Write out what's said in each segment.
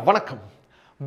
വണക്കം.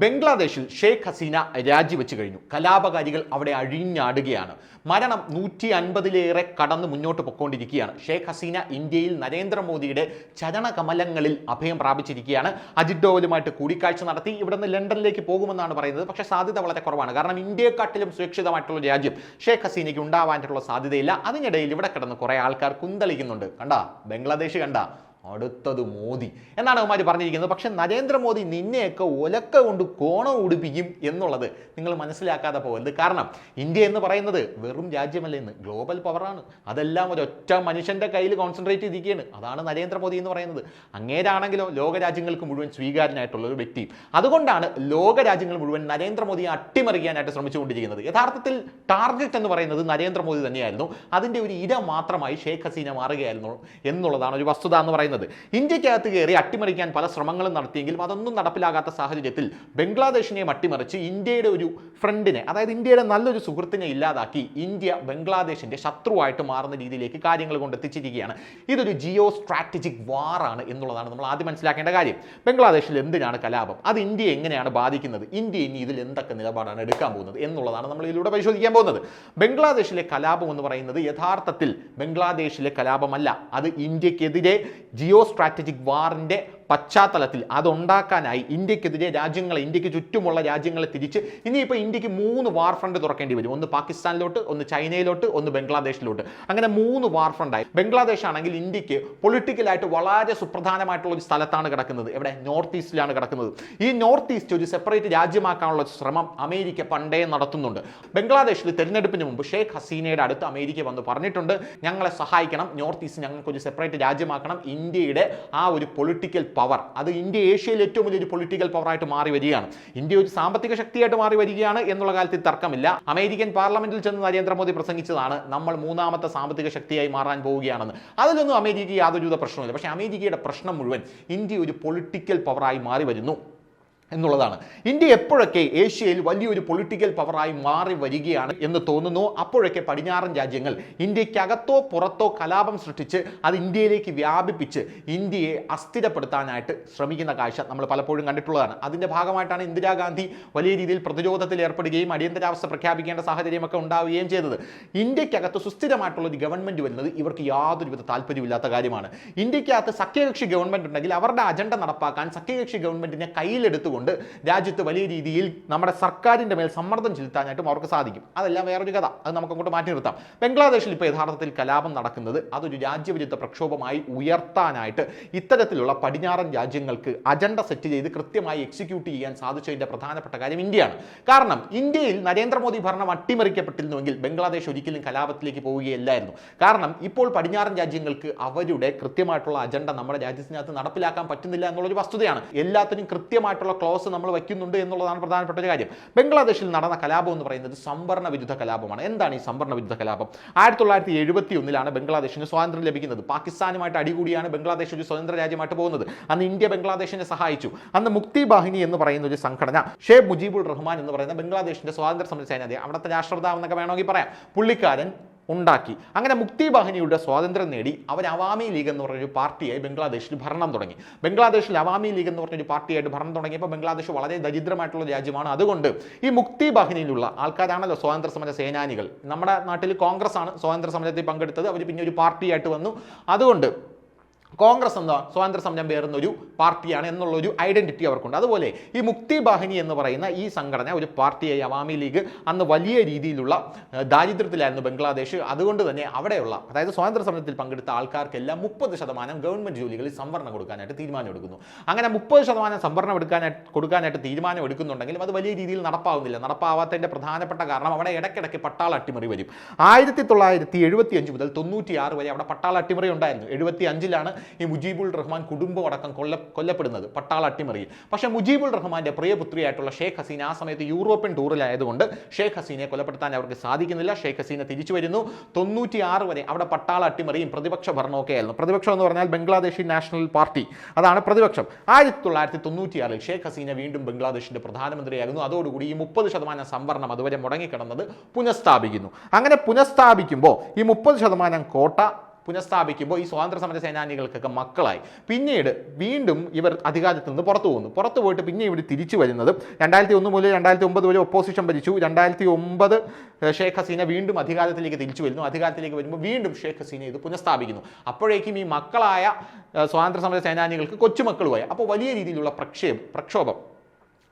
ബംഗ്ലാദേശിൽ ഷെയ്ഖ് ഹസീന രാജിവെച്ച് കഴിഞ്ഞു. കലാപകാരികൾ അവിടെ അഴിഞ്ഞാടുകയാണ്. മരണം 150-ലേറെ കടന്ന് മുന്നോട്ട് പൊയ്ക്കൊണ്ടിരിക്കുകയാണ്. ഷെയ്ഖ് ഹസീന ഇന്ത്യയിൽ നരേന്ദ്രമോദിയുടെ ചരണകമലങ്ങളിൽ അഭയം പ്രാപിച്ചിരിക്കുകയാണ്. അജിത് ഡോവലുമായിട്ട് കൂടിക്കാഴ്ച നടത്തി ഇവിടുന്ന് ലണ്ടനിലേക്ക് പോകുമെന്നാണ് പറയുന്നത്. പക്ഷേ സാധ്യത വളരെ കുറവാണ്. കാരണം ഇന്ത്യയെക്കാട്ടിലും സുരക്ഷിതമായിട്ടുള്ള രാജ്യം ഷെയ്ഖ് ഹസീനയ്ക്ക് ഉണ്ടാവാനായിട്ടുള്ള സാധ്യതയില്ല. അതിനിടയിൽ ഇവിടെ കിടന്ന് കുറേ ആൾക്കാർ കുന്തളിക്കുന്നുണ്ട്. കണ്ടാ ബംഗ്ലാദേശ് കണ്ടാ, അടുത്തത് മോദി എന്നാണ് അവന്മാർ പറഞ്ഞിരിക്കുന്നത്. പക്ഷെ നരേന്ദ്രമോദി നിന്നെയൊക്കെ ഒലക്ക കൊണ്ട് കോണം ഉടുപ്പിക്കും എന്നുള്ളത് നിങ്ങൾ മനസ്സിലാക്കാതെ പോകരുത്. കാരണം ഇന്ത്യ എന്ന് പറയുന്നത് വെറും രാജ്യമല്ല, ഇന്ന് ഗ്ലോബൽ പവറാണ്. അതെല്ലാം ഒരൊറ്റ മനുഷ്യന്റെ കയ്യിൽ കോൺസെൻട്രേറ്റ് ചെയ്തിരിക്കുകയാണ്. അതാണ് നരേന്ദ്രമോദി എന്ന് പറയുന്നത്. അങ്ങേരാണെങ്കിലോ ലോകരാജ്യങ്ങൾക്ക് മുഴുവൻ സ്വീകാര്യനായിട്ടുള്ള ഒരു വ്യക്തി. അതുകൊണ്ടാണ് ലോകരാജ്യങ്ങൾ മുഴുവൻ നരേന്ദ്രമോദിയെ അട്ടിമറിക്കാനായിട്ട് ശ്രമിച്ചുകൊണ്ടിരിക്കുന്നത്. യഥാർത്ഥത്തിൽ ടാർഗറ്റ് എന്ന് പറയുന്നത് നരേന്ദ്രമോദി തന്നെയായിരുന്നു. അതിന്റെ ഒരു ഇര മാത്രമായി ഷെയ്ഖ് ഹസീന മാറുകയായിരുന്നു എന്നുള്ളതാണ് ഒരു വസ്തുത എന്ന് പറയുന്നത്. ഇന്ത്യക്കകത്ത് കയറി അട്ടിമറിക്കാൻ പല ശ്രമങ്ങളും നടത്തിയെങ്കിലും അതൊന്നും നടപ്പിലാകാത്ത സാഹചര്യത്തിൽ ബംഗ്ലാദേശിനെയും അട്ടിമറിച്ച് ഇന്ത്യയുടെ ഒരു ഫ്രണ്ടിനെ, അതായത് ഇന്ത്യയുടെ നല്ലൊരു സുഹൃത്തിനെ ഇല്ലാതാക്കി ഇന്ത്യ ബംഗ്ലാദേശിന്റെ ശത്രുവായിട്ട് മാറുന്ന രീതിയിലേക്ക് കാര്യങ്ങൾ കൊണ്ടെത്തിച്ചിരിക്കുകയാണ്. ഇതൊരു ജിയോ സ്ട്രാറ്റജിക് വാറാണ് എന്നുള്ളതാണ് നമ്മൾ ആദ്യം മനസ്സിലാക്കേണ്ട കാര്യം. ബംഗ്ലാദേശിൽ എന്തിനാണ് കലാപം, അത് ഇന്ത്യയെ എങ്ങനെയാണ് ബാധിക്കുന്നത്, ഇന്ത്യ ഇനി ഇതിൽ എന്തൊക്കെ നിലപാടാണ് എടുക്കാൻ പോകുന്നത് എന്നുള്ളതാണ് നമ്മൾ ഇതിലൂടെ പരിശോധിക്കാൻ പോകുന്നത്. ബംഗ്ലാദേശിലെ കലാപം എന്ന് പറയുന്നത് യഥാർത്ഥത്തിൽ ബംഗ്ലാദേശിലെ കലാപമല്ല. അത് ഇന്ത്യക്കെതിരെ ജിയോ സ്ട്രാറ്റജിക് വാറിന്റെ പശ്ചാത്തലത്തിൽ അതുണ്ടാക്കാനായി ഇന്ത്യക്കെതിരെ രാജ്യങ്ങളെ, ഇന്ത്യക്ക് ചുറ്റുമുള്ള രാജ്യങ്ങളെ തിരിച്ച് ഇനിയിപ്പോൾ ഇന്ത്യക്ക് 3 വാർ ഫ്രണ്ട് തുറക്കേണ്ടി വരും. ഒന്ന് പാകിസ്ഥാനിലോട്ട്, ഒന്ന് ചൈനയിലോട്ട്, ഒന്ന് ബംഗ്ലാദേശിലോട്ട്. അങ്ങനെ 3 വാർ ഫ്രണ്ടായി. ബംഗ്ലാദേശ് ആണെങ്കിൽ ഇന്ത്യക്ക് പൊളിറ്റിക്കലായിട്ട് വളരെ സുപ്രധാനമായിട്ടുള്ള ഒരു സ്ഥലത്താണ് കിടക്കുന്നത്. എവിടെ? നോർത്ത് ഈസ്റ്റിലാണ് കിടക്കുന്നത്. ഈ നോർത്ത് ഈസ്റ്റ് ഒരു സെപ്പറേറ്റ് രാജ്യമാക്കാനുള്ള ശ്രമം അമേരിക്ക പണ്ടേ നടത്തുന്നുണ്ട്. ബംഗ്ലാദേശിൽ തെരഞ്ഞെടുപ്പിന് മുമ്പ് ഷെയ്ഖ് ഹസീനയുടെ അടുത്ത് അമേരിക്ക വന്ന് പറഞ്ഞിട്ടുണ്ട്, ഞങ്ങളെ സഹായിക്കണം, നോർത്ത് ഈസ്റ്റ് ഞങ്ങൾക്കൊരു സെപ്പറേറ്റ് രാജ്യമാക്കണം. ഇന്ത്യയുടെ ആ ഒരു പൊളിറ്റിക്കൽ പവർ, അത് ഇന്ത്യ ഏഷ്യയിൽ ഏറ്റവും വലിയൊരു പൊളിറ്റിക്കൽ പവറായിട്ട് മാറി വരികയാണ്. ഇന്ത്യ ഒരു സാമ്പത്തിക ശക്തിയായിട്ട് മാറി വരികയാണ് എന്നുള്ള കാര്യത്തിൽ തർക്കമില്ല. അമേരിക്കൻ പാർലമെന്റിൽ ചെന്ന് നരേന്ദ്രമോദി പ്രസംഗിച്ചതാണ് നമ്മൾ 3ാമത്തെ സാമ്പത്തിക ശക്തിയായി മാറാൻ പോവുകയാണെന്ന്. അതിലൊന്നും അമേരിക്കയ്ക്ക് യാതൊരുവിധ പ്രശ്നമില്ല. പക്ഷേ അമേരിക്കയുടെ പ്രശ്നം മുഴുവൻ ഇന്ത്യ ഒരു പൊളിറ്റിക്കൽ പവറായി മാറി വരുന്നു എന്നുള്ളതാണ്. ഇന്ത്യ എപ്പോഴൊക്കെ ഏഷ്യയിൽ വലിയൊരു പൊളിറ്റിക്കൽ പവറായി മാറി വരികയാണ് എന്ന് തോന്നുന്നു, അപ്പോഴൊക്കെ പടിഞ്ഞാറൻ രാജ്യങ്ങൾ ഇന്ത്യക്കകത്തോ പുറത്തോ കലാപം സൃഷ്ടിച്ച് അത് ഇന്ത്യയിലേക്ക് വ്യാപിപ്പിച്ച് ഇന്ത്യയെ അസ്ഥിരപ്പെടുത്താനായിട്ട് ശ്രമിക്കുന്ന കാഴ്ച നമ്മൾ പലപ്പോഴും കണ്ടിട്ടുള്ളതാണ്. അതിൻ്റെ ഭാഗമായിട്ടാണ് ഇന്ദിരാഗാന്ധി വലിയ രീതിയിൽ പ്രതിരോധത്തിൽ ഏർപ്പെടുകയും അടിയന്തരാവസ്ഥ പ്രഖ്യാപിക്കേണ്ട സാഹചര്യമൊക്കെ ഉണ്ടാവുകയും ചെയ്തത്. ഇന്ത്യക്കകത്ത് സുസ്ഥിരമായിട്ടുള്ള ഒരു ഗവൺമെന്റ് വരുന്നത് ഇവർക്ക് യാതൊരുവിധ താല്പര്യമില്ലാത്ത കാര്യമാണ്. ഇന്ത്യക്കകത്ത് സഖ്യകക്ഷി ഗവൺമെന്റ് ഉണ്ടെങ്കിൽ അവരുടെ അജണ്ട നടപ്പാക്കാൻ സഖ്യകക്ഷി ഗവൺമെന്റിനെ കയ്യിലെടുത്തുകൊണ്ട് രാജ്യത്ത് വലിയ രീതിയിൽ നമ്മുടെ സർക്കാരിന്റെ മേൽ സമ്മർദ്ദം ചെലുത്താനായിട്ടും അവർക്ക് സാധിക്കും. അതെല്ലാം വേറൊരു കഥ, അത് നമുക്ക് അങ്ങോട്ട് മാറ്റി നിർത്താം. ബംഗ്ലാദേശിൽ ഇപ്പോൾ യഥാർത്ഥത്തിൽ കലാപം നടക്കുന്നത് അതൊരു രാജ്യവിരുദ്ധ പ്രക്ഷോഭമായി ഉയർത്താനായിട്ട് ഇത്തരത്തിലുള്ള പടിഞ്ഞാറൻ രാജ്യങ്ങൾക്ക് അജണ്ട സെറ്റ് ചെയ്ത് കൃത്യമായി എക്സിക്യൂട്ട് ചെയ്യാൻ സാധിച്ചതിന്റെ പ്രധാനപ്പെട്ട കാര്യം ഇന്ത്യയാണ്. കാരണം ഇന്ത്യയിൽ നരേന്ദ്രമോദി ഭരണം അട്ടിമറിക്കപ്പെട്ടിരുന്നുവെങ്കിൽ ബംഗ്ലാദേശ് ഒരിക്കലും കലാപത്തിലേക്ക് പോവുകയല്ലായിരുന്നു. കാരണം ഇപ്പോൾ പടിഞ്ഞാറൻ രാജ്യങ്ങൾക്ക് അവരുടെ കൃത്യമായിട്ടുള്ള അജണ്ട നമ്മുടെ രാജ്യത്തിനകത്ത് നടപ്പിലാക്കാൻ പറ്റുന്നില്ല എന്നുള്ളൊരു വസ്തുതയാണ്. എല്ലാത്തിനും കൃത്യമായിട്ടുള്ള ക്ലോസ് നമ്മൾ വയ്ക്കുന്നുണ്ട് എന്നുള്ളതാണ് പ്രധാനപ്പെട്ട ഒരു കാര്യം. ബംഗ്ലാദേശിൽ നടന്ന കലാപം എന്ന് പറയുന്നത് സംവരണ വിരുദ്ധ കലാപമാണ്. എന്താണ് ഈ സംവരണ വിരുദ്ധ കലാപം? 1971 ബംഗ്ലാദേശിന് സ്വാതന്ത്ര്യം ലഭിക്കുന്നത്. പാകിസ്ഥാനുമായിട്ട് അടികൂടിയാണ് ബംഗ്ലാദേശ് ഒരു സ്വതന്ത്ര രാജ്യമായിട്ട് പോകുന്നത്. അന്ന് ഇന്ത്യ ബംഗ്ലാദേശിനെ സഹായിച്ചു. അന്ന് മുക്തി ബാഹിനി എന്ന് പറയുന്ന ഒരു സംഘടന, ഷേഖ് മുജീബുർ റഹ്മാൻ എന്ന് പറയുന്ന ബംഗ്ലാദേശിന്റെ സ്വാതന്ത്ര്യ സമര സേനാനി, അവിടുത്തെ രാഷ്ട്രപിതാവ് എന്നൊക്കെ വേണമെങ്കിൽ പറയാം, പുള്ളിക്കാരൻ ഉണ്ടാക്കി. അങ്ങനെ മുക്തി ബാഹിനിയുടെ സ്വാതന്ത്ര്യം നേടി അവർ അവാമി ലീഗ് എന്ന് പറഞ്ഞൊരു പാർട്ടിയായി ബംഗ്ലാദേശിൽ ഭരണം തുടങ്ങി. ബംഗ്ലാദേശിൽ അവാമി ലീഗ് എന്ന് പറഞ്ഞൊരു പാർട്ടിയായിട്ട് ഭരണം തുടങ്ങിയപ്പോൾ ബംഗ്ലാദേശ് വളരെ ദരിദ്രമായിട്ടുള്ള രാജ്യമാണ്. അതുകൊണ്ട് ഈ മുക്തി ബാഹിനിയിലുള്ള ആൾക്കാരാണല്ലോ സ്വാതന്ത്ര്യ സമര സേനാനികൾ. നമ്മുടെ നാട്ടിൽ കോൺഗ്രസ് ആണ് സ്വാതന്ത്ര്യ സമരത്തിൽ പങ്കെടുത്തത്. അവർ പിന്നെ ഒരു പാർട്ടിയായിട്ട് വന്നു. അതുകൊണ്ട് കോൺഗ്രസ് എന്ന സ്വാതന്ത്ര്യ സമരം പേറുന്ന ഒരു പാർട്ടിയാണ് എന്നുള്ളൊരു ഐഡന്റിറ്റി അവർക്കുണ്ട്. അതുപോലെ ഈ മുക്തി ബാഹിനി എന്ന് പറയുന്ന ഈ സംഘടന ഒരു പാർട്ടിയായി അവാമി ലീഗ് അന്ന് വലിയ രീതിയിലുള്ള ദാരിദ്ര്യത്തിലായിരുന്നു ബംഗ്ലാദേശ്. അതുകൊണ്ട് തന്നെ അവിടെയുള്ള, അതായത് സ്വാതന്ത്ര്യ സമരത്തിൽ പങ്കെടുത്ത ആൾക്കാർക്കെല്ലാം 30% ഗവൺമെന്റ് ജോലികളിൽ സംവരണം കൊടുക്കാനായിട്ട് തീരുമാനമെടുക്കുന്നു. അങ്ങനെ 30% സംവരണം കൊടുക്കാനായിട്ട് തീരുമാനം എടുക്കുന്നുണ്ടെങ്കിലും അത് വലിയ രീതിയിൽ നടപ്പാവുന്നില്ല. നടപ്പാവാത്തതിന്റെ പ്രധാനപ്പെട്ട കാരണം അവിടെ ഇടയ്ക്കിടയ്ക്ക് പട്ടാള അട്ടിമറി വരും. 1975 മുതൽ 96 വരെ അവിടെ പട്ടാള അട്ടിമറി ഉണ്ടായിരുന്നു. 75-ലാണ് ഈ മുജീബുൾ റഹ്മാൻ കുടുംബം അടക്കം കൊല്ലപ്പെടുന്നത് പട്ടാള അട്ടിമറിയിൽ. പക്ഷേ മുജീബുൾ റഹ്മാന്റെ പ്രിയപുത്രിയായിട്ടുള്ള ഷെയ്ഖ് ഹസീന ആ സമയത്ത് യൂറോപ്യൻ ടൂറിലായതുകൊണ്ട് ഷെയ്ഖ് ഹസീനയെ കൊലപ്പെടുത്താൻ അവർക്ക് സാധിക്കുന്നില്ല. ഷെയ്ഖ് ഹസീന തിരിച്ചു വരുന്നു. 96 വരെ അവിടെ പട്ടാള അട്ടിമറിയും പ്രതിപക്ഷ ഭരണമൊക്കെ ആയിരുന്നു. പ്രതിപക്ഷം എന്ന് പറഞ്ഞാൽ ബംഗ്ലാദേശി നാഷണൽ പാർട്ടി, അതാണ് പ്രതിപക്ഷം. 1996 ഷെയ്ഖ് ഹസീന വീണ്ടും ബംഗ്ലാദേശിന്റെ പ്രധാനമന്ത്രിയാകുന്നു. അതോടുകൂടി ഈ 30% സംവരണം അതുവരെ മുടങ്ങിക്കിടന്നത് പുനഃസ്ഥാപിക്കുന്നു. അങ്ങനെ പുനഃസ്ഥാപിക്കുമ്പോൾ ഈ 30% കോട്ട പുനഃസ്ഥാപിക്കുമ്പോൾ ഈ സ്വാതന്ത്ര്യ സമര സേനാനികൾക്കൊക്കെ മക്കളായി. പിന്നീട് വീണ്ടും ഇവർ അധികാരത്തിൽ നിന്ന് പുറത്തു പോയിട്ട് പിന്നെ ഇവർ തിരിച്ചു വരുന്നത് 2001 മുതൽ 2009 വരെ ഒപ്പോസിഷൻ ഭരിച്ചു. 2009 ഷേഖ് ഹസീന വീണ്ടും അധികാരത്തിലേക്ക് തിരിച്ചു വരുന്നു. അധികാരത്തിലേക്ക് വരുമ്പോൾ വീണ്ടും ഷേഖ് ഹസീന ഇത് പുനഃസ്ഥാപിക്കുന്നു. അപ്പോഴേക്കും ഈ മക്കളായ സ്വാതന്ത്ര്യ സമര സേനാനികൾക്ക് കൊച്ചുമക്കളുമായി. അപ്പോൾ വലിയ രീതിയിലുള്ള പ്രക്ഷോഭം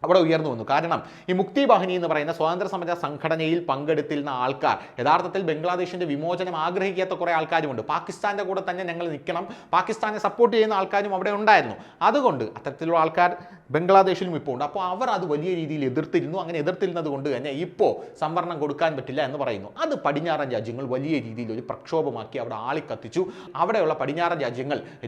അവിടെ ഉയർന്നു വന്നു. കാരണം ഈ മുക്തി ബാഹിനി എന്ന് പറയുന്ന സ്വാതന്ത്ര്യ സമര സംഘടനയിൽ പങ്കെടുത്തിരുന്ന ആൾക്കാർ യഥാർത്ഥത്തിൽ ബംഗ്ലാദേശിന്റെ വിമോചനം ആഗ്രഹിക്കാത്ത കുറേ ആൾക്കാരുമുണ്ട്. പാകിസ്ഥാന്റെ കൂടെ തന്നെ ഞങ്ങൾ നിൽക്കണം, പാകിസ്ഥാനെ സപ്പോർട്ട് ചെയ്യുന്ന ആൾക്കാരും അവിടെ ഉണ്ടായിരുന്നു. അതുകൊണ്ട് അത്തരത്തിലുള്ള ആൾക്കാർ ബംഗ്ലാദേശിലും ഇപ്പോൾ ഉണ്ട്. അപ്പോൾ അവർ അത് വലിയ രീതിയിൽ എതിർത്തിരുന്നു. അങ്ങനെ എതിർത്തിരുന്നത് കൊണ്ട് തന്നെ ഇപ്പോൾ സംവരണം കൊടുക്കാൻ പറ്റില്ല എന്ന് പറയുന്നു. അത് പടിഞ്ഞാറൻ രാജ്യങ്ങൾ വലിയ രീതിയിൽ ഒരു പ്രക്ഷോഭമാക്കി അവിടെ ആളിക്കത്തിച്ചു. അവിടെയുള്ള പടിഞ്ഞാറൻ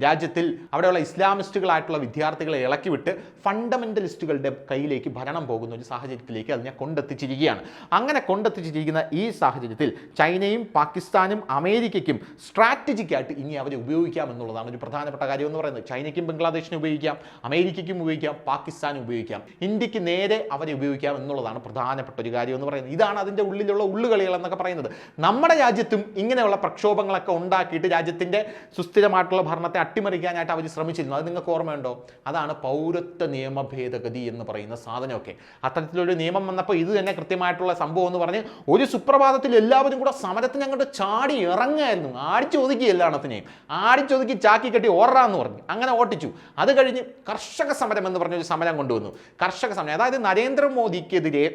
രാജ്യത്തിൽ അവിടെയുള്ള ഇസ്ലാമിസ്റ്റുകളായിട്ടുള്ള വിദ്യാർത്ഥികളെ ഇളക്കിവിട്ട് ഫണ്ടമെന്റലിസ്റ്റുകളുടെ കയ്യിലേക്ക് ഭരണം പോകുന്ന ഒരു സാഹചര്യത്തിലേക്ക് അതിനെ കൊണ്ടെത്തിച്ചിരിക്കുകയാണ്. അങ്ങനെ കൊണ്ടെത്തിച്ചിരിക്കുന്ന ഈ സാഹചര്യത്തിൽ ചൈനയും പാകിസ്ഥാനും അമേരിക്കയ്ക്കും സ്ട്രാറ്റജിക്കായിട്ട് ഇനി അവരെ ഉപയോഗിക്കാം എന്നുള്ളതാണ് ഒരു പ്രധാനപ്പെട്ട കാര്യം എന്ന് പറയുന്നത്. ചൈനയ്ക്കും ബംഗ്ലാദേശിനും ഉപയോഗിക്കാം, അമേരിക്കയ്ക്കും ഉപയോഗിക്കാം, പാകിസ്ഥാനും ഉപയോഗിക്കാം, ഇന്ത്യക്ക് നേരെ അവരെ ഉപയോഗിക്കാം എന്നുള്ളതാണ് പ്രധാനപ്പെട്ട ഒരു കാര്യം എന്ന് പറയുന്നത്. ഇതാണ് അതിൻ്റെ ഉള്ളിലുള്ള ഉള്ളുകളികൾ എന്നൊക്കെ പറയുന്നത്. നമ്മുടെ രാജ്യത്തും ഇങ്ങനെയുള്ള പ്രക്ഷോഭങ്ങളൊക്കെ ഉണ്ടാക്കിയിട്ട് രാജ്യത്തിൻ്റെ സുസ്ഥിരമായിട്ടുള്ള ഭരണത്തെ അട്ടിമറിക്കാനായിട്ട് അവർ ശ്രമിച്ചിരുന്നു. അത് നിങ്ങൾക്ക് ഓർമ്മയുണ്ടോ? അതാണ് പൗരത്വ നിയമ ഭേദഗതി എന്ന് പറയുന്ന സാധനമൊക്കെ. അത്തരത്തിലൊരു നിയമം വന്നപ്പോൾ ഇത് തന്നെ കൃത്യമായിട്ടുള്ള സംഭവം എന്ന് പറഞ്ഞ് ഒരു സുപ്രഭാതത്തിൽ എല്ലാവരും കൂടെ സമരത്തിന് അങ്ങോട്ട് ചാടി ഇറങ്ങായിരുന്നു. ആടിച്ചൊതുക്കി എല്ലാണത്തിനെയും ആടിച്ചൊതുക്കി ചാക്കി കെട്ടി ഓടാന്ന് പറഞ്ഞു. അങ്ങനെ ഓട്ടിച്ചു. അത് കഴിഞ്ഞ് കർഷക സമരം എന്ന് പറഞ്ഞൊരു സമരം കൊണ്ടുവന്നു. കർഷക സമരം, അതായത് നരേന്ദ്രമോദിക്കെതിരെ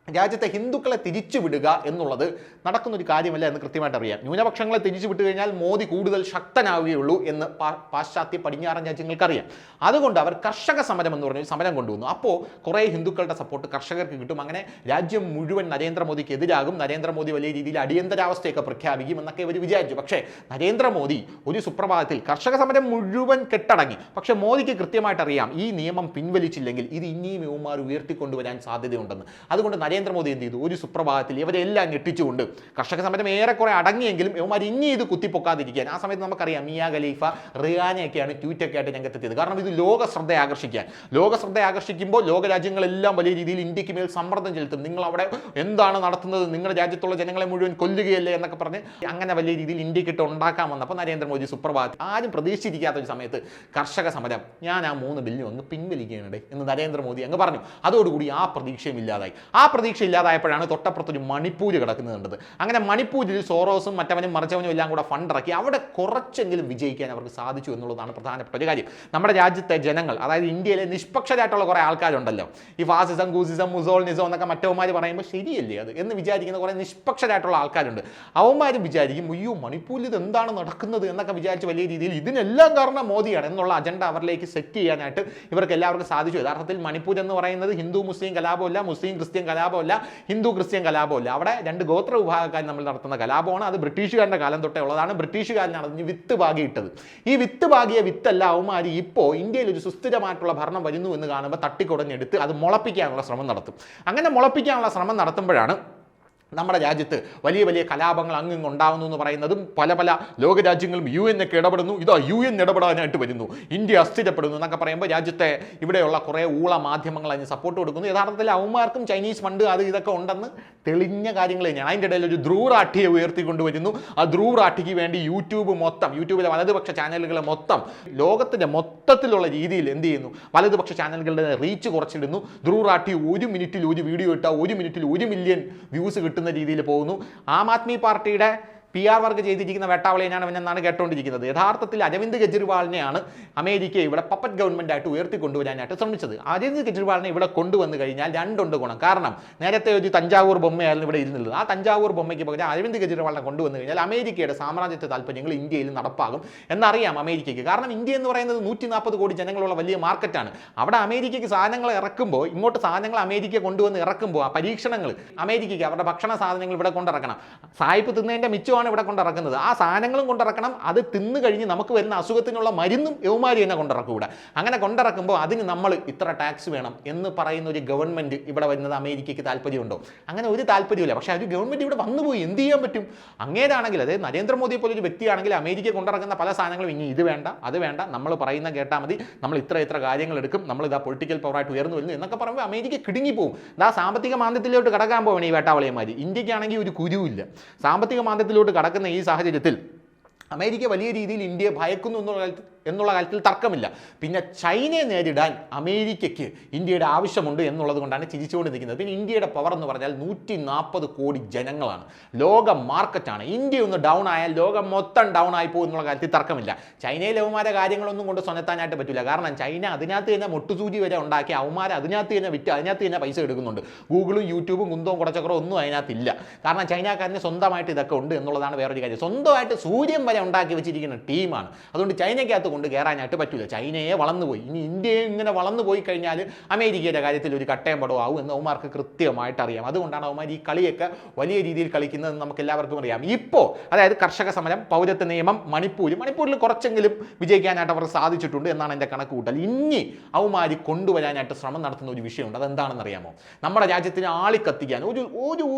രാജ്യത്തെ ഹിന്ദുക്കളെ തിരിച്ചുവിടുക എന്നുള്ളത് നടക്കുന്നൊരു കാര്യമല്ല എന്ന് കൃത്യമായിട്ട് അറിയാം. ന്യൂനപക്ഷങ്ങളെ തിരിച്ചു വിട്ടു കഴിഞ്ഞാൽ മോദി കൂടുതൽ ശക്തനാവുകയുള്ളൂ എന്ന് പാശ്ചാത്യ പടിഞ്ഞാറൻ രാജ്യങ്ങൾക്കറിയാം. അതുകൊണ്ട് അവർ കർഷക സമരം എന്ന് പറഞ്ഞൊരു സമരം കൊണ്ടുവന്നു. അപ്പോൾ കുറേ ഹിന്ദുക്കളുടെ സപ്പോർട്ട് കർഷകർക്ക് കിട്ടും. അങ്ങനെ രാജ്യം മുഴുവൻ നരേന്ദ്രമോദിക്ക് എതിരാകും. നരേന്ദ്രമോദി വലിയ രീതിയിൽ അടിയന്തരാവസ്ഥയൊക്കെ പ്രഖ്യാപിക്കും എന്നൊക്കെ ഇവർ വിചാരിച്ചു. പക്ഷേ നരേന്ദ്രമോദി ഒരു സുപ്രഭാതത്തിൽ കർഷക സമരം മുഴുവൻ കെട്ടടങ്ങി. പക്ഷേ മോദിക്ക് കൃത്യമായിട്ട് അറിയാം ഈ നിയമം പിൻവലിച്ചില്ലെങ്കിൽ ഇത് ഇനിയും യുവമാർ ഉയർത്തിക്കൊണ്ടുവരാൻ സാധ്യതയുണ്ടെന്ന്. അതുകൊണ്ട് നരേന്ദ്രമോദി എന്ത് ചെയ്തു? ഒരു സുപ്രഭാതത്തിൽ ഇവരെല്ലാം ഞെട്ടിച്ചുകൊണ്ട് കർഷക സമരം ഏറെക്കുറെ അടങ്ങിയെങ്കിലും ഇവന്മാർ ഇനി ഇത് കുത്തിപ്പൊക്കാതിരിക്കാൻ ആ സമയത്ത് നമുക്കറിയാം മിയ ഖലീഫ, റിയാനയൊക്കെയാണ് ട്വീറ്റൊക്കെ ആയിട്ട് രംഗത്തെത്തിയത്. കാരണം ഇത് ലോക ശ്രദ്ധ ആകർഷിക്കുമ്പോൾ ലോകരാജ്യങ്ങളെല്ലാം വലിയ രീതിയിൽ ഇന്ത്യക്ക് മേൽ സമ്മർദ്ദം ചെലുത്തും. നിങ്ങൾ അവിടെ എന്താണ് നടത്തുന്നത്, നിങ്ങളുടെ രാജ്യത്തുള്ള ജനങ്ങളെ മുഴുവൻ കൊല്ലുകയല്ലേ എന്നൊക്കെ പറഞ്ഞ് അങ്ങനെ വലിയ രീതിയിൽ ഇന്ത്യക്കിട്ട് ഉണ്ടാക്കാൻ വന്നപ്പോൾ നരേന്ദ്രമോദി സുപ്രഭാതത്തിൽ ആരും പ്രതീക്ഷിച്ചിരിക്കാത്ത ഒരു സമയത്ത് കർഷക സമരം ഞാൻ ആ 3 ബില്ലും അങ്ങ് പിൻവലിക്കുകയാണ് എന്ന് നരേന്ദ്രമോദി അങ്ങ് പറഞ്ഞു. അതോടുകൂടി ആ പ്രതീക്ഷയും ഇല്ലാതായി. ആ പ്രതീക്ഷ ഇല്ലാതായപ്പോഴാണ് തൊട്ടപ്പുറത്തൊരു മണിപ്പൂർ കിടക്കുന്നത് കണ്ടത്. അങ്ങനെ മണിപ്പൂരിൽ സോറോസും മറ്റവനും മറിച്ചവനും എല്ലാം കൂടെ ഫണ്ട് ഇറക്കി അവിടെ കുറച്ചെങ്കിലും വിജയിക്കാൻ അവർക്ക് സാധിച്ചു എന്നുള്ളതാണ് പ്രധാനപ്പെട്ട ഒരു കാര്യം. നമ്മുടെ രാജ്യത്തെ ജനങ്ങൾ, അതായത് ഇന്ത്യയിലെ നിഷ്പക്ഷരായിട്ടുള്ള കുറേ ആൾക്കാരുണ്ടല്ലോ, ഈ ഫാസിസം, ഗൂസിസം, മുസോൾനിസം എന്നൊക്കെ മറ്റവന്മാർ പറയുമ്പോൾ ശരിയല്ലേ അത് എന്ന് വിചാരിക്കുന്ന കുറേ നിഷ്പക്ഷരായിട്ടുള്ള ആൾക്കാരുണ്ട്. അവന്മാരും വിചാരിക്കും അയ്യോ മണിപ്പൂരിൽ ഇത് എന്താണ് നടക്കുന്നത് എന്നൊക്കെ വിചാരിച്ച് വലിയ രീതിയിൽ ഇതിനെല്ലാം കാരണം മോദിയാണ് എന്നുള്ള അജണ്ട അവരിലേക്ക് സെറ്റ് ചെയ്യാനായിട്ട് ഇവർക്ക് എല്ലാവർക്കും സാധിച്ചു. യഥാർത്ഥത്തിൽ മണിപ്പൂർ എന്ന് പറയുന്നത് ഹിന്ദു മുസ്ലിം കലാപമല്ല, മുസ്ലിം ക്രിസ്ത്യൻ കലാപമല്ല, ഹിന്ദു ക്രിസ്ത്യൻ കലാപമല്ല. അവിടെ 2 ഗോത്ര വിഭാഗക്കാർ നമ്മൾ നടത്തുന്ന കലാപമാണ്. അത് ബ്രിട്ടീഷുകാരുടെ കാലം തൊട്ടേ ഉള്ളതാണ്. ബ്രിട്ടീഷുകാരനാണ് അതിന് വിത്ത് പാകിയിട്ടത്. ഈ വിത്ത് പാകിയ വിത്തല്ല അവന്മാർ ഇപ്പോൾ ഇന്ത്യയിൽ ഒരു സുസ്ഥിരമായിട്ടുള്ള ഭരണം വരുന്നു എന്ന് കാണുമ്പോൾ തട്ടിക്കുടഞ്ഞെടുത്ത് അത് മുളപ്പിക്കാനുള്ള ശ്രമം നടത്തും. അങ്ങനെ മുളപ്പിക്കാനുള്ള ശ്രമം നടത്തുമ്പോഴാണ് നമ്മുടെ രാജ്യത്ത് വലിയ വലിയ കലാപങ്ങൾ അങ്ങിങ്ങ് ഉണ്ടാകുന്നു എന്ന് പറയുന്നതും പല ലോകരാജ്യങ്ങളും UN ഒക്കെ ഇടപെടുന്നു. ഇതാ UN ഇടപെടാനായിട്ട് വരുന്നു, ഇന്ത്യ അസ്ഥിരപ്പെടുന്നു എന്നൊക്കെ പറയുമ്പോൾ രാജ്യത്തെ ഇവിടെയുള്ള കുറേ ഊള മാധ്യമങ്ങൾ അതിന് സപ്പോർട്ട് കൊടുക്കുന്നു. യഥാർത്ഥത്തിൽ അവന്മാർക്കും ചൈനീസ് ഫണ്ട് അത് ഇതൊക്കെ ഉണ്ടെന്ന് തെളിഞ്ഞ കാര്യങ്ങൾ തന്നെയാണ്. അതിൻ്റെ ഇടയിൽ ഒരു ധ്രുവ് റാഠിയെ ഉയർത്തിക്കൊണ്ടുവരുന്നു. ആ ധ്രുവ് റാഠിക്ക് വേണ്ടി യൂട്യൂബിലെ വലതുപക്ഷ ചാനലുകളെ മൊത്തം ലോകത്തിൻ്റെ മൊത്തത്തിലുള്ള രീതിയിൽ എന്ത് ചെയ്യുന്നു, വലതുപക്ഷ ചാനലുകളുടെ റീച്ച് കുറച്ചിടുന്നു. ധ്രുവ് റാഠി 1 മിനിറ്റിൽ ഒരു വീഡിയോ ഇട്ടാൽ 1 മിനിറ്റിൽ 1 മില്യൺ വ്യൂസ് കിട്ടുന്ന രീതിയിൽ പോകുന്നു. ആം ആദ്മി പാർട്ടിയുടെ PR വർക്ക് ചെയ്തിരിക്കുന്ന വേട്ടാവളിയാണ് അവനെന്നാണ് കേട്ടുകൊണ്ടിരിക്കുന്നത്. യഥാർത്ഥത്തിൽ അരവിന്ദ് കെജ്രിവാളിനെയാണ് അമേരിക്ക ഇവിടെ പപ്പറ്റ് ഗവൺമെൻറ്റായിട്ട് ഉയർത്തിക്കൊണ്ടുവരാനായിട്ട് ശ്രമിച്ചത്. അരവിന്ദ് കെജ്രിവാളിനെ ഇവിടെ കൊണ്ടുവന്നു കഴിഞ്ഞാൽ 2 ഗുണം. കാരണം നേരത്തെ ഒരു തഞ്ചാവൂർ ബൊമ്മയായിരുന്നു ഇവിടെ ഇരുന്നുള്ളത്. ആ തഞ്ചാവൂർ ബൊമ്മയ്ക്ക് പകരം അരവിന്ദ് കെജ്രിവാളിനെ കൊണ്ടുവന്നു കഴിഞ്ഞാൽ അമേരിക്കയുടെ സാമ്രാജ്യത്വ താല്പര്യങ്ങൾ ഇന്ത്യയിൽ നടപ്പാകും എന്നറിയാം അമേരിക്കയ്ക്ക്. കാരണം ഇന്ത്യ എന്ന് പറയുന്നത് 140 കോടി ജനങ്ങളുള്ള വലിയ മാർക്കറ്റാണ്. അവിടെ അമേരിക്കയ്ക്ക് സാധനങ്ങൾ ഇറക്കുമ്പോൾ, ഇങ്ങോട്ട് സാധനങ്ങൾ അമേരിക്ക കൊണ്ടുവന്ന് ഇറക്കുമ്പോൾ ആ പരീക്ഷണങ്ങൾ അമേരിക്കയ്ക്ക് അവരുടെ ഭക്ഷണ സാധനങ്ങൾ ഇവിടെ കൊണ്ടിറക്കണം. സായിപ്പ് തിന്നതിൻ്റെ മിച്ചമാണ് ഇവിടെ കൊണ്ടിറക്കുന്നത്. ആ സാധനങ്ങളും കൊണ്ടിറക്കണം. അത് തിന്നു കഴിഞ്ഞ് നമുക്ക് വരുന്ന അസുഖത്തിനുള്ള മരുന്നും യൗമാരി തന്നെ കൊണ്ടിറക്കും ഇവിടെ. അങ്ങനെ കൊണ്ടിറക്കുമ്പോൾ അതിന് നമ്മൾ ഇത്ര ടാക്സ് വേണം എന്ന് പറയുന്ന ഒരു ഗവൺമെൻറ് ഇവിടെ വരുന്നത് അമേരിക്കയ്ക്ക് താല്പര്യമുണ്ടോ? അങ്ങനെ ഒരു താല്പര്യമില്ല. പക്ഷേ ഒരു ഗവൺമെൻറ് ഇവിടെ വന്നുപോയി എന്ത് ചെയ്യാൻ പറ്റും? അങ്ങേരാണെങ്കിൽ, അതായത് നരേന്ദ്രമോദിയെ പോലെ ഒരു വ്യക്തിയാണെങ്കിൽ അമേരിക്ക കൊണ്ടിറക്കുന്ന പല സാധനങ്ങളും ഇനി ഇത് വേണ്ട അത് വേണ്ട, നമ്മൾ പറയുന്ന കേട്ടാൽ മതി, നമ്മൾ ഇത്ര കാര്യങ്ങൾ എടുക്കും, നമ്മൾ ഇതാ പൊളിറ്റിക്കൽ പവറായിട്ട് ഉയർന്നു വരുന്നു എന്നൊക്കെ പറയുമ്പോൾ അമേരിക്ക കിടുങ്ങിപ്പോവും. ഇതാ സാമ്പത്തിക മാന്ദ്യത്തിലോട്ട് കടക്കാൻ പോകണം ഈ വേട്ടാവളിയന്മാർ. ഇന്ത്യക്കാണെങ്കിൽ ഒരു കുരുവില്ല. സാമ്പത്തിക മാന്ദ്യത്തിലോട്ട് കടക്കുന്ന ഈ സാഹചര്യത്തിൽ അമേരിക്ക വലിയ രീതിയിൽ ഇന്ത്യയെ ഭയക്കുന്നു എന്നുള്ള കാര്യത്തിൽ തർക്കമില്ല. പിന്നെ ചൈനയെ നേരിടാൻ അമേരിക്കയ്ക്ക് ഇന്ത്യയുടെ ആവശ്യമുണ്ട് എന്നുള്ളത് കൊണ്ടാണ് ചിരിച്ചുകൊണ്ട് നിൽക്കുന്നത്. പിന്നെ ഇന്ത്യയുടെ പവർ എന്ന് പറഞ്ഞാൽ 140 കോടി ജനങ്ങളാണ്, ലോക മാർക്കറ്റാണ്. ഇന്ത്യ ഒന്ന് ഡൗൺ ആയാൽ ലോകം മൊത്തം ഡൗൺ ആയി പോകും എന്നുള്ള കാര്യത്തിൽ തർക്കമില്ല. ചൈനയിലെ അവന്മാരെ കാര്യങ്ങളൊന്നും കൊണ്ട് സ്വന്തത്താനായിട്ട് പറ്റില്ല. കാരണം ചൈന അതിനകത്ത് തന്നെ മുട്ടുസൂചി വരെ ഉണ്ടാക്കി അവന്മാർ അതിനകത്ത് തന്നെ വിറ്റ് അതിനകത്ത് തന്നെ പൈസ എടുക്കുന്നുണ്ട്. ഗൂഗിളും യൂട്യൂബും കുന്തവും കുടച്ചക്രവും ഒന്നും അതിനകത്തില്ല. കാരണം ചൈനക്കാരന് സ്വന്തമായിട്ട് ഇതൊക്കെ ഉണ്ട് എന്നുള്ളതാണ് വേറൊരു കാര്യം. സ്വന്തമായിട്ട് സൂര്യൻ വരെ ഉണ്ടാക്കി വെച്ചിരിക്കുന്ന ടീമാണ്. അതുകൊണ്ട് ചൈനയ്ക്കകത്ത് കൊണ്ട് കയറാനായിട്ട് പറ്റില്ല. ചൈനയെ വളർന്നുപോയി. ഇനി ഇന്ത്യയെ ഇങ്ങനെ വളർന്നു പോയി കഴിഞ്ഞാൽ അമേരിക്കയുടെ കാര്യത്തിൽ ഒരു കട്ടയം പടവും ആവും എന്ന് അവന്മാർക്ക് കൃത്യമായിട്ട് അറിയാം. അതുകൊണ്ടാണ് അവന്മാർ ഈ കളിയൊക്കെ വലിയ രീതിയിൽ കളിക്കുന്നത് നമുക്ക് എല്ലാവർക്കും അറിയാം. ഇപ്പോൾ അതായത് കർഷക സമരം, പൗരത്വ നിയമം, മണിപ്പൂരിൽ കുറച്ചെങ്കിലും വിജയിക്കാനായിട്ട് അവർക്ക് സാധിച്ചിട്ടുണ്ട് എന്നാണ് എൻ്റെ കണക്ക് കൂട്ടൽ. ഇനി അവന്മാർ കൊണ്ടുവരാനായിട്ട് ശ്രമം നടത്തുന്ന ഒരു വിഷയമുണ്ട്. അതെന്താണെന്ന് അറിയാമോ? നമ്മുടെ രാജ്യത്തിന് ആളിക്കത്തിക്കാൻ ഒരു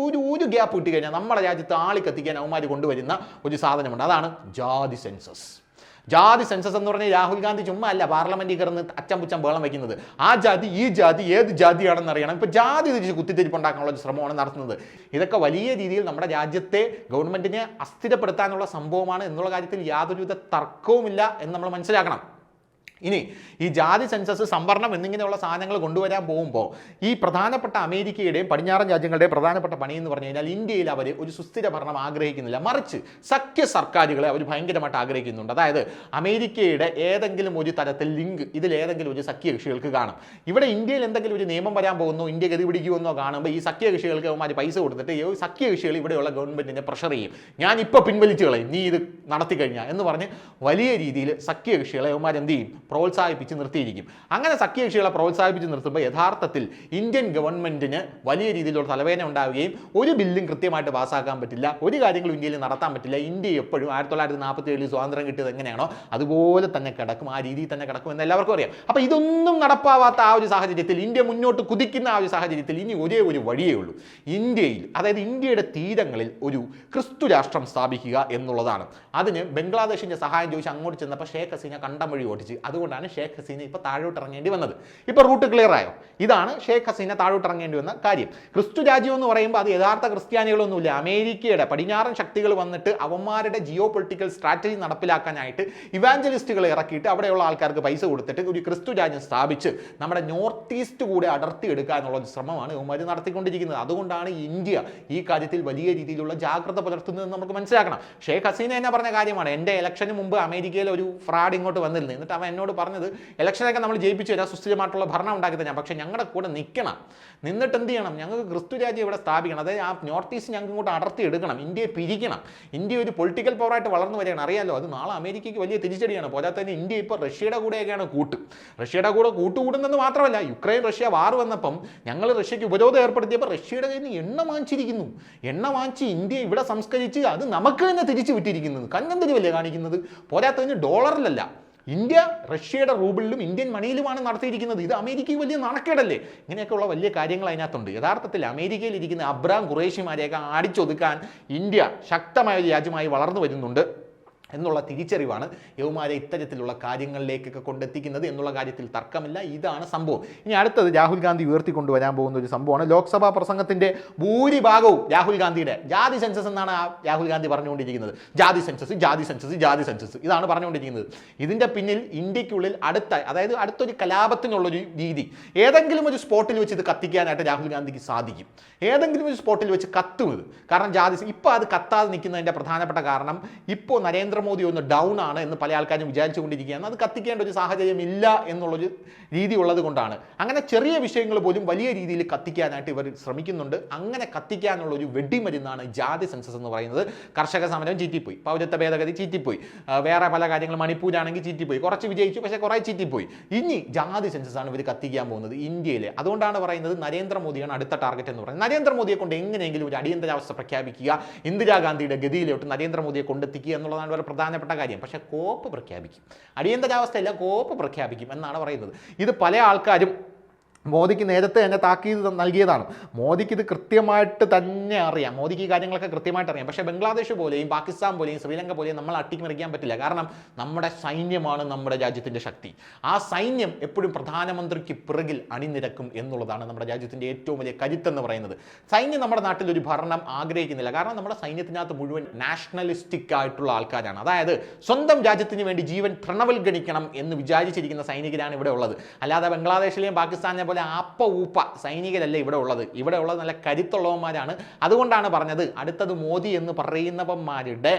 ഗ്യാപ്പ് കിട്ടി കഴിഞ്ഞാൽ നമ്മുടെ രാജ്യത്ത് ആളിക്കത്തിക്കാൻ അവന്മാർ കൊണ്ടുവരുന്ന ഒരു സാധനമുണ്ട്. അതാണ് ജാതി സെൻസസ്. ജാതി സെൻസസ് എന്ന് പറഞ്ഞാൽ രാഹുൽ ഗാന്ധി ചുമ്മാ അല്ല പാർലമെന്റിൽ കിടന്ന് അച്ചം പുച്ചം ബേളം വയ്ക്കുന്നത്. ആ ജാതി ഈ ജാതി ഏത് ജാതിയാണെന്ന് അറിയണം. ഇപ്പൊ ജാതി തിരിച്ച് കുത്തിത്തിരിപ്പുണ്ടാക്കാനുള്ള ഒരു ശ്രമമാണ് നടത്തുന്നത്. ഇതൊക്കെ വലിയ രീതിയിൽ നമ്മുടെ രാജ്യത്തെ ഗവൺമെന്റിനെ അസ്ഥിരപ്പെടുത്താനുള്ള സംഭവമാണ് എന്നുള്ള കാര്യത്തിൽ യാതൊരുവിധ തർക്കവുമില്ല എന്ന് നമ്മൾ മനസ്സിലാക്കണം. ഇനി ഈ ജാതി സെൻസസ്, സംവരണം എന്നിങ്ങനെയുള്ള സാധനങ്ങൾ കൊണ്ടുവരാൻ പോകുമ്പോൾ ഈ പ്രധാനപ്പെട്ട അമേരിക്കയുടെയും പടിഞ്ഞാറൻ രാജ്യങ്ങളുടെയും പ്രധാനപ്പെട്ട പണി എന്ന് പറഞ്ഞു കഴിഞ്ഞാൽ ഇന്ത്യയിൽ അവർ ഒരു സുസ്ഥിര ഭരണം ആഗ്രഹിക്കുന്നില്ല. മറിച്ച് സഖ്യ സർക്കാരുകളെ അവർ ഭയങ്കരമായിട്ട് ആഗ്രഹിക്കുന്നുണ്ട്. അതായത് അമേരിക്കയുടെ ഏതെങ്കിലും ഒരു തരത്തിൽ ലിങ്ക് ഇതിലേതെങ്കിലും ഒരു സഖ്യകക്ഷികൾക്ക് കാണും. ഇവിടെ ഇന്ത്യയിൽ എന്തെങ്കിലും ഒരു നിയമം വരാൻ പോകുന്നു, ഇന്ത്യ ഗതി പിടിക്കുമെന്നോ കാണുമ്പോൾ ഈ സഖ്യകക്ഷികൾക്ക് അവന്മാർ പൈസ കൊടുത്തിട്ട് ഈ സഖ്യകക്ഷികൾ ഇവിടെയുള്ള ഗവൺമെന്റിനെ പ്രഷർ ചെയ്യും. ഞാൻ ഇപ്പോൾ പിൻവലിച്ചു കളയും നീ ഇത് നടത്തി കഴിഞ്ഞാൽ എന്ന് പറഞ്ഞ് വലിയ രീതിയിൽ സഖ്യകക്ഷികളെ അവന്മാർ എന്ത് ചെയ്യും? പ്രോത്സാഹിപ്പിച്ച് നിർത്തിയിരിക്കും. അങ്ങനെ സഖ്യകക്ഷികളെ പ്രോത്സാഹിപ്പിച്ച് നിർത്തുമ്പോൾ യഥാർത്ഥത്തിൽ ഇന്ത്യൻ ഗവൺമെന്റിന് വലിയ രീതിയിലുള്ള തലവേദന ഉണ്ടാവുകയും ഒരു ബില്ലും കൃത്യമായിട്ട് പാസ്സാക്കാൻ പറ്റില്ല, ഒരു കാര്യങ്ങളും ഇന്ത്യയിൽ നടത്താൻ പറ്റില്ല. ഇന്ത്യ എപ്പോഴും 1947 സ്വാതന്ത്ര്യം കിട്ടിയത് എങ്ങനെയാണോ അതുപോലെ തന്നെ കിടക്കും, ആ രീതിയിൽ തന്നെ കിടക്കും എന്ന് എല്ലാവർക്കും അറിയാം. അപ്പോൾ ഇതൊന്നും നടപ്പാവാത്ത ആ ഒരു സാഹചര്യത്തിൽ, ഇന്ത്യ മുന്നോട്ട് കുതിക്കുന്ന ആ ഒരു സാഹചര്യത്തിൽ ഇനി ഒരേ ഒരു വഴിയേ ഉള്ളൂ. ഇന്ത്യയിൽ, അതായത് ഇന്ത്യയുടെ തീരങ്ങളിൽ ഒരു ക്രിസ്തു രാഷ്ട്രം സ്ഥാപിക്കുക എന്നുള്ളതാണ്. അതിന് ബംഗ്ലാദേശിന്റെ സഹായം ചോദിച്ച് അങ്ങോട്ട് ചെന്നപ്പോൾ ഷേഖ് ഹസീന കണ്ടം വഴി ഓടിച്ച്. അതുകൊണ്ടാണ് ഷേഖ് ഹസീന ഇപ്പോൾ താഴോട്ട് ഇറങ്ങേണ്ടി വന്നത്. ഇപ്പോൾ റൂട്ട് ക്ലിയർ ആയോ? ഇതാണ് ഷേഖ് ഹസീന താഴോട്ട് ഇറങ്ങേണ്ടി വന്ന കാര്യം. ക്രിസ്തു രാജ്യം എന്ന് പറയുമ്പോൾ അത് യഥാർത്ഥ ക്രിസ്ത്യാനികളൊന്നുമില്ല. അമേരിക്കയുടെ പടിഞ്ഞാറൻ ശക്തികൾ വന്നിട്ട് അവന്മാരുടെ ജിയോ പൊളിറ്റിക്കൽ സ്ട്രാറ്റജി നടപ്പിലാക്കാനായിട്ട് ഇവാഞ്ചലിസ്റ്റുകളെ ഇറക്കിയിട്ട് അവിടെയുള്ള ആൾക്കാർക്ക് പൈസ കൊടുത്തിട്ട് ഒരു ക്രിസ്തു രാജ്യം സ്ഥാപിച്ച് നമ്മുടെ നോർത്ത് ഈസ്റ്റ് കൂടെ അടർത്തി എടുക്കാനുള്ള ഒരു ശ്രമമാണ് ഇവന്മാർ നടത്തിക്കൊണ്ടിരിക്കുന്നത്. അതുകൊണ്ടാണ് ഇന്ത്യ ഈ കാര്യത്തിൽ വലിയ രീതിയിലുള്ള ജാഗ്രത പുലർത്തുന്നത് നമുക്ക് മനസ്സിലാക്കണം. ഷേഖ് ഹസീന എന്നെ പറഞ്ഞ കാര്യമാണ്. എൻ്റെ ഇലക്ഷന് മുമ്പ് അമേരിക്കയിൽ ഒരു ഫ്രോഡ് ഇങ്ങോട്ട് വന്നിരുന്നു. എന്നിട്ട് അവൻ എന്നോട് പറഞ്ഞത് ഇലക്ഷനൊക്കെ നമ്മൾ ജയിപ്പിച്ചു തരാം, സുസ്ഥിരമായിട്ടുള്ള ഭരണം ഉണ്ടാക്കി തരാം, പക്ഷേ ഞങ്ങളുടെ കൂടെ നിൽക്കണം, നിന്നിട്ട് എന്ത് ചെയ്യണം, ഞങ്ങൾക്ക് ക്രിസ്തു രാജ്യം ഇവിടെ സ്ഥാപിക്കണം, അതായത് ആ നോർത്ത് ഈസ്റ്റ് ഞങ്ങൾക്ക് ഇങ്ങോട്ട് അടർത്തി എടുക്കണം, ഇന്ത്യയെ പിരിക്കണം. ഇന്ത്യ ഒരു പൊളിറ്റിക്കൽ പവറായിട്ട് വളർന്നു വരികയാണ്, അറിയാലോ. അത് നാളെ അമേരിക്കയ്ക്ക് വലിയ തിരിച്ചടിയാണ്. പോരാതെ തന്നെ ഇന്ത്യ ഇപ്പോൾ റഷ്യയുടെ കൂടെയൊക്കെയാണ് റഷ്യയുടെ കൂടെ കൂട്ടുകൂടുന്നത് മാത്രമല്ല, യുക്രൈൻ റഷ്യ വാർ വന്നപ്പം ഞങ്ങൾ റഷ്യയ്ക്ക് ഉപരോധം ഏർപ്പെടുത്തിയപ്പോൾ റഷ്യയുടെ കയ്യിൽ നിന്ന് എണ്ണ വാങ്ങിച്ചിരിക്കുന്നു. എണ്ണ വാങ്ങിച്ച് ഇന്ത്യ ഇവിടെ സംസ്കരിച്ച് അത് നമുക്ക് തന്നെ തിരിച്ചു വിട്ടിരിക്കുന്നത്. കഞ്ഞം തിരിവല്ലേ കാണിക്കുന്നത്. പോരാത്തതിന് ഡോളറിലല്ല, ഇന്ത്യ റഷ്യയുടെ റൂബിളിലും ഇന്ത്യൻ മണിയിലുമാണ് നടത്തിയിരിക്കുന്നത്. ഇത് അമേരിക്കയ്ക്ക് വലിയ നാണക്കേടല്ലേ? ഇങ്ങനെയൊക്കെയുള്ള വലിയ കാര്യങ്ങൾ അതിനകത്തുണ്ട്. യഥാർത്ഥത്തിൽ അമേരിക്കയിൽ ഇരിക്കുന്ന അബ്രാം ഖുറേഷിമാരെയൊക്കെ അടിച്ചൊതുക്കാൻ ഇന്ത്യ ശക്തമായ ഒരു രാജ്യമായി വളർന്നു വരുന്നുണ്ട് എന്നുള്ള തിരിച്ചറിവാണ് യവന്മാരെ ഇത്തരത്തിലുള്ള കാര്യങ്ങളിലേക്കൊക്കെ കൊണ്ടെത്തിക്കുന്നത് എന്നുള്ള കാര്യത്തിൽ തർക്കമില്ല. ഇതാണ് സംഭവം. ഇനി അടുത്തത് രാഹുൽ ഗാന്ധി ഉയർത്തിക്കൊണ്ടുവരാൻ പോകുന്ന ഒരു സംഭവമാണ്. ലോക്സഭാ പ്രസംഗത്തിന്റെ ഭൂരിഭാഗവും രാഹുൽ ഗാന്ധിയുടെ ജാതി സെൻസസ് എന്നാണ് രാഹുൽ ഗാന്ധി പറഞ്ഞുകൊണ്ടിരിക്കുന്നത്. ജാതി സെൻസസ് ഇതാണ് പറഞ്ഞുകൊണ്ടിരിക്കുന്നത്. ഇതിന്റെ പിന്നിൽ ഇന്ത്യക്കുള്ളിൽ അതായത് അടുത്തൊരു കലാപത്തിനുള്ളൊരു രീതി, ഏതെങ്കിലും ഒരു സ്പോട്ടിൽ വെച്ച് ഇത് കത്തിക്കാനായിട്ട് രാഹുൽ ഗാന്ധിക്ക് സാധിക്കും. ഏതെങ്കിലും ഒരു സ്പോട്ടിൽ വെച്ച് കത്തും ഇത്. കാരണം ഇപ്പോൾ അത് കത്താതെ നിൽക്കുന്നതിന്റെ പ്രധാനപ്പെട്ട കാരണം ഇപ്പോൾ നരേന്ദ്രമോദി ഒന്ന് ഡൗൺ ആണ് എന്ന് പല ആൾക്കാരും വിചാരിച്ചുകൊണ്ടിരിക്കുകയാണ്. അത് കത്തിക്കേണ്ട ഒരു സാഹചര്യം ഇല്ല എന്നുള്ളൊരു രീതി ഉള്ളത് കൊണ്ടാണ്. അങ്ങനെ ചെറിയ വിഷയങ്ങൾ പോലും വലിയ രീതിയിൽ കത്തിക്കാനായിട്ട് ഇവർ ശ്രമിക്കുന്നുണ്ട്. അങ്ങനെ കത്തിക്കാനുള്ള ഒരു വെടിമരുന്നാണ് ജാതി സെൻസസ് എന്ന് പറയുന്നത്. കർഷക സമരം ചീറ്റിപ്പോയി, പൗരത്വ ഭേദഗതി ചീറ്റിപ്പോയി, വേറെ പല കാര്യങ്ങൾ മണിപ്പൂരാണെങ്കിൽ ചീറ്റിപ്പോയി, കുറച്ച് വിജയിച്ചു പക്ഷേ കുറേ ചീറ്റിപ്പോയി. ഇനി ജാതി സെൻസസ് ആണ് ഇവർ കത്തിക്കാൻ പോകുന്നത് ഇന്ത്യയിലെ. അതുകൊണ്ടാണ് പറയുന്നത് നരേന്ദ്രമോദിയാണ് അടുത്ത ടാർഗറ്റ് എന്ന് പറയുന്നത്. നരേന്ദ്രമോദിയെ കൊണ്ട് എങ്ങനെയെങ്കിലും ഒരു അടിയന്തരാവസ്ഥ പ്രഖ്യാപിക്കുക, ഇന്ദിരാഗാന്ധിയുടെ ഗതിയിലോട്ട് നരേന്ദ്രമോദിയെ കൊണ്ടെത്തിക്കുക എന്നുള്ളതാണ് വളരെ പ്രധാനപ്പെട്ട കാര്യം. പക്ഷേ കോപ്പ് പ്രഖ്യാപിക്കും, അടിയന്തരാവസ്ഥയല്ല കോപ്പ് പ്രഖ്യാപിക്കും എന്നാണ് പറയുന്നത്. ഇത് പല ആൾക്കാരും മോദിക്ക് നേരത്തെ തന്നെ താക്കീത് നൽകിയതാണ്. മോദിക്ക് ഇത് കൃത്യമായിട്ട് തന്നെ അറിയാം, മോദിക്ക് ഈ കാര്യങ്ങളൊക്കെ കൃത്യമായിട്ട് അറിയാം. പക്ഷേ ബംഗ്ലാദേശ് പോലെയും പാകിസ്ഥാൻ പോലെയും ശ്രീലങ്ക പോലെയും നമ്മൾ അട്ടിമറിക്കാൻ പറ്റില്ല. കാരണം നമ്മുടെ സൈന്യമാണ് നമ്മുടെ രാജ്യത്തിൻ്റെ ശക്തി. ആ സൈന്യം എപ്പോഴും പ്രധാനമന്ത്രിക്ക് പിറകിൽ അണിനിരക്കും എന്നുള്ളതാണ് നമ്മുടെ രാജ്യത്തിൻ്റെ ഏറ്റവും വലിയ കരുത്തെന്ന് പറയുന്നത്. സൈന്യം നമ്മുടെ നാട്ടിൽ ഒരു ഭരണം ആഗ്രഹിക്കുന്നില്ല. കാരണം നമ്മുടെ സൈന്യത്തിനകത്ത് മുഴുവൻ നാഷണലിസ്റ്റിക് ആയിട്ടുള്ള ആൾക്കാരാണ്. അതായത് സ്വന്തം രാജ്യത്തിന് വേണ്ടി ജീവൻ തൃണവൽഗണിക്കണം എന്ന് വിചാരിച്ചിരിക്കുന്ന സൈനികരാണ് ഇവിടെ ഉള്ളത്. അല്ലാതെ ബംഗ്ലാദേശിലെയും പാകിസ്ഥാനെ അപ്പ ഊപ്പ സൈനികരല്ല ഇവിടെ ഉള്ളത്. ഇവിടെ ഉള്ളത് നല്ല കരുത്തുള്ളവന്മാരാണ്. അതുകൊണ്ടാണ് പറഞ്ഞത് അടുത്തത് മോദി എന്ന് പറയുന്നവന്മാരുടെ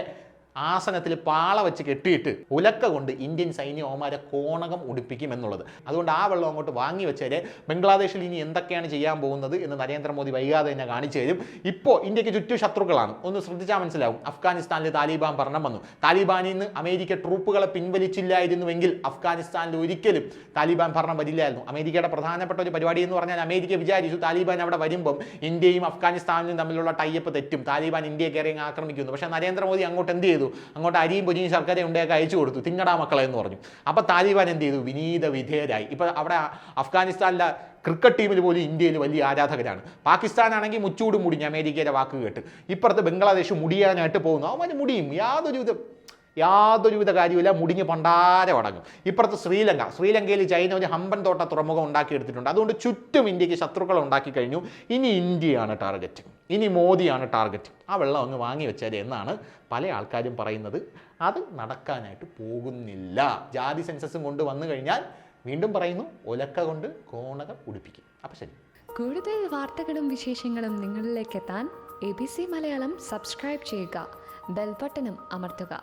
ആസനത്തിൽ പാള വെച്ച് കെട്ടിയിട്ട് ഉലക്ക കൊണ്ട് ഇന്ത്യൻ സൈന്യവന്മാരെ കോണകം ഉടുപ്പിക്കും എന്നുള്ളത്. അതുകൊണ്ട് ആ വെള്ളം അങ്ങോട്ട് വാങ്ങി വെച്ചേരെ ബംഗ്ലാദേശിൽ ഇനി എന്തൊക്കെയാണ് ചെയ്യാൻ പോകുന്നത് എന്ന് നരേന്ദ്രമോദി വൈകാതെ തന്നെ കാണിച്ചു തരും. ഇപ്പോൾ ഇന്ത്യക്ക് ചുറ്റും ശത്രുക്കളാണ്. ഒന്ന് ശ്രദ്ധിച്ചാൽ മനസ്സിലാവും. അഫ്ഗാനിസ്ഥാനിൽ താലിബാൻ ഭരണം വന്നു. താലിബാനിൽ നിന്ന് അമേരിക്ക ട്രൂപ്പുകളെ പിൻവലിച്ചില്ലായിരുന്നുവെങ്കിൽ അഫ്ഗാനിസ്ഥാനിൽ ഒരിക്കലും താലിബാൻ ഭരണം വരില്ലായിരുന്നു. അമേരിക്കയുടെ പ്രധാനപ്പെട്ട ഒരു പരിപാടി എന്ന് പറഞ്ഞാൽ അമേരിക്ക വിചാരിച്ചു താലിബാൻ അവിടെ വരുമ്പം ഇന്ത്യയും അഫ്ഗാനിസ്ഥാനും തമ്മിലുള്ള ടൈപ്പ് തെറ്റും, താലിബാൻ ഇന്ത്യയെ കയറി ആക്രമിക്കുന്നു. പക്ഷേ നരേന്ദ്രമോദി അങ്ങോട്ട് എന്ത് ചെയ്തു? അങ്ങോട്ട് അരിയും പൊരിയും ശർക്കര ഉണ്ടയൊക്കെ അയച്ചു കൊടുത്തു, തിങ്ങടാ മക്കളെ എന്ന് പറഞ്ഞു. അപ്പോൾ താലിബാൻ എന്ത് ചെയ്തു? വിനീത വിധേയരായി. ഇപ്പോൾ അവിടെ അഫ്ഗാനിസ്ഥാനിലെ ക്രിക്കറ്റ് ടീമിൽ പോലും ഇന്ത്യയിൽ വലിയ ആരാധകരാണ്. പാകിസ്ഥാനാണെങ്കിൽ മുച്ചൂട് മുടിഞ്ഞ് അമേരിക്കയുടെ വാക്ക് കേട്ട്. ഇപ്പുറത്ത് ബംഗ്ലാദേശ് മുടിയാനായിട്ട് പോകുന്നു. അവന് മുടിയും യാതൊരുവിധ കാര്യമില്ല, മുടിഞ്ഞ് പണ്ടാരെ അടങ്ങും. ഇപ്പുറത്ത് ശ്രീലങ്കയിൽ ചൈന ഒരു ഹമ്പൻ തോട്ട തുറമുഖം ഉണ്ടാക്കിയെടുത്തിട്ടുണ്ട്. അതുകൊണ്ട് ചുറ്റും ഇന്ത്യക്ക് ശത്രുക്കൾ ഉണ്ടാക്കി കഴിഞ്ഞു. ഇനി ഇന്ത്യയാണ് ടാർഗറ്റ്, ഇനി മോദിയാണ് ടാർഗറ്റ്. ആ വെള്ളം അങ്ങ് വാങ്ങി വെച്ചാൽ എന്നാണ് പല ആൾക്കാരും പറയുന്നത്. അത് നടക്കാനായിട്ട് പോകുന്നില്ല. ജാതി സെൻസസും കൊണ്ട് വന്നു കഴിഞ്ഞാൽ വീണ്ടും പറയുന്നു, ഒലക്ക കൊണ്ട് കോണകം ഉടുപ്പിക്കും. അപ്പം ശരി. കൂടുതൽ വാർത്തകളും വിശേഷങ്ങളും നിങ്ങളിലേക്ക് എത്താൻ ABC മലയാളം സബ്സ്ക്രൈബ് ചെയ്യുക, ബെൽ ബട്ടണും അമർത്തുക.